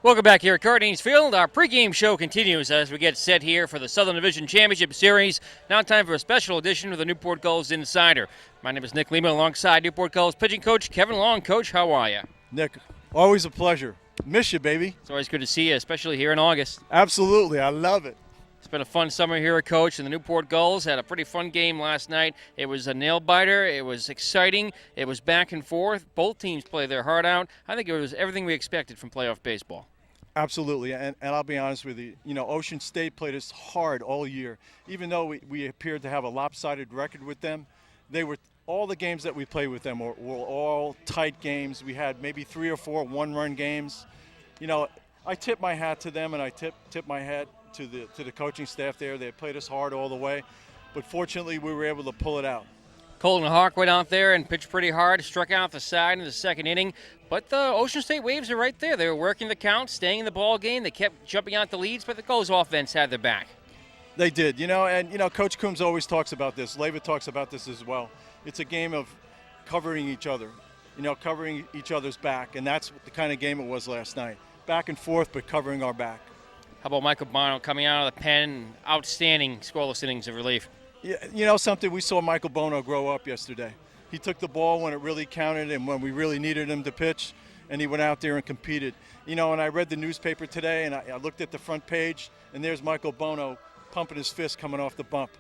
Welcome back here at Cardinals Field. Our pregame show continues as we get set here for the Southern Division Championship Series. Now time for a special edition of the Newport Gulls Insider. My name is Nick Lima alongside Newport Gulls pitching coach Kevin Long. Coach, how are you? Nick, always a pleasure. Miss you, baby. It's always good to see you, especially here in August. Absolutely. I love it. It's been a fun summer here at Coach, and the Newport Gulls had a pretty fun game last night. It was a nail-biter. It was exciting. It was back and forth. Both teams played their heart out. I think it was everything we expected from playoff baseball. Absolutely, and I'll be honest with you. You know, Ocean State played us hard all year. Even though we appeared to have a lopsided record with them, all the games that we played with them were all tight games. We had maybe 3 or 4 one-run games. You know, I tip my hat to them, and I tip my hat to the coaching staff there. They played us hard all the way, but fortunately we were able to pull it out. Colton Hawk went out there and pitched pretty hard, struck out the side in the second inning. But the Ocean State Waves are right there. They were working the count, staying in the ball game. They kept jumping out the leads, but the Gulls offense had their back. They did, and Coach Coombs always talks about this. Leva talks about this as well. It's a game of covering each other, covering each other's back, and that's the kind of game it was last night. Back and forth, but covering our back. How about Michael Bono coming out of the pen, outstanding scoreless innings of relief? Yeah, something, we saw Michael Bono grow up yesterday. He took the ball when it really counted and when we really needed him to pitch, and he went out there and competed. And I read the newspaper today, and I looked at the front page, and there's Michael Bono pumping his fist coming off the bump.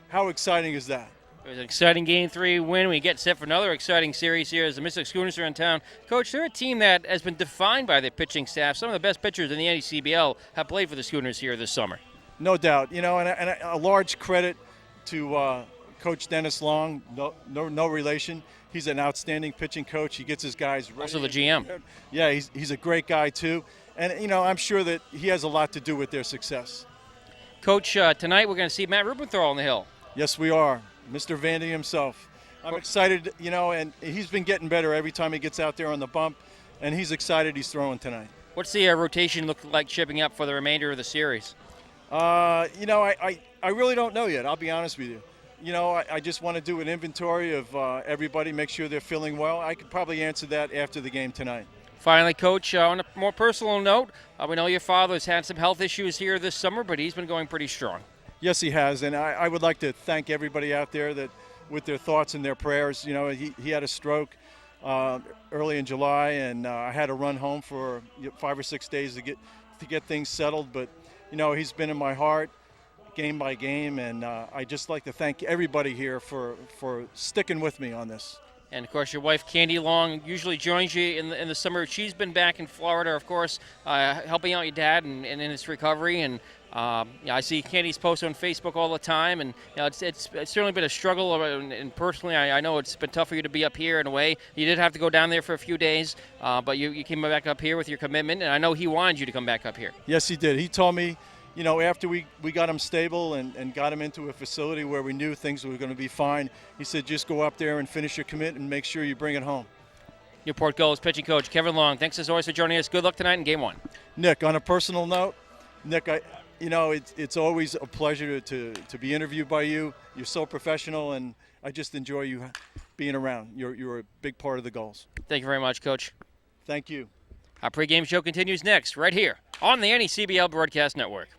How exciting is that? It was an exciting Game 3 win. We get set for another exciting series here as the Mystic Schooners are in town. Coach, they're a team that has been defined by their pitching staff. Some of the best pitchers in the NECBL have played for the Schooners here this summer. No doubt. And a large credit to Coach Dennis Long, no relation. He's an outstanding pitching coach. He gets his guys ready. Also the GM. Yeah, he's a great guy too. And, I'm sure that he has a lot to do with their success. Coach, tonight we're going to see Matt Rubenthal on the hill. Yes, we are. Mr. Vandy himself. I'm excited, and he's been getting better every time he gets out there on the bump, and he's excited he's throwing tonight. What's the rotation look like shaping up for the remainder of the series? I really don't know yet. I'll be honest with you. I just want to do an inventory of everybody, make sure they're feeling well. I could probably answer that after the game tonight. Finally, Coach, on a more personal note, we know your father's had some health issues here this summer, but he's been going pretty strong. Yes, he has, and I would like to thank everybody out there that, with their thoughts and their prayers. He had a stroke early in July, and I had to run home for 5 or 6 days to get things settled. But he's been in my heart, game by game, and I just like to thank everybody here for sticking with me on this. And, of course, your wife, Candy Long, usually joins you in the summer. She's been back in Florida, of course, helping out your dad and in his recovery. And I see Candy's posts on Facebook all the time. And it's certainly been a struggle. And personally, I know it's been tough for you to be up here in a way. You did have to go down there for a few days, but you came back up here with your commitment. And I know he wanted you to come back up here. Yes, he did. He told me, after we got him stable and got him into a facility where we knew things were going to be fine, he said, just go up there and finish your commitment and make sure you bring it home. Newport Gulls pitching coach Kevin Long, thanks as always for joining us. Good luck tonight in Game 1. Nick, on a personal note, Nick, it's always a pleasure to be interviewed by you. You're so professional, and I just enjoy you being around. You're a big part of the Gulls. Thank you very much, Coach. Thank you. Our pregame show continues next, right here on the NECBL Broadcast Network.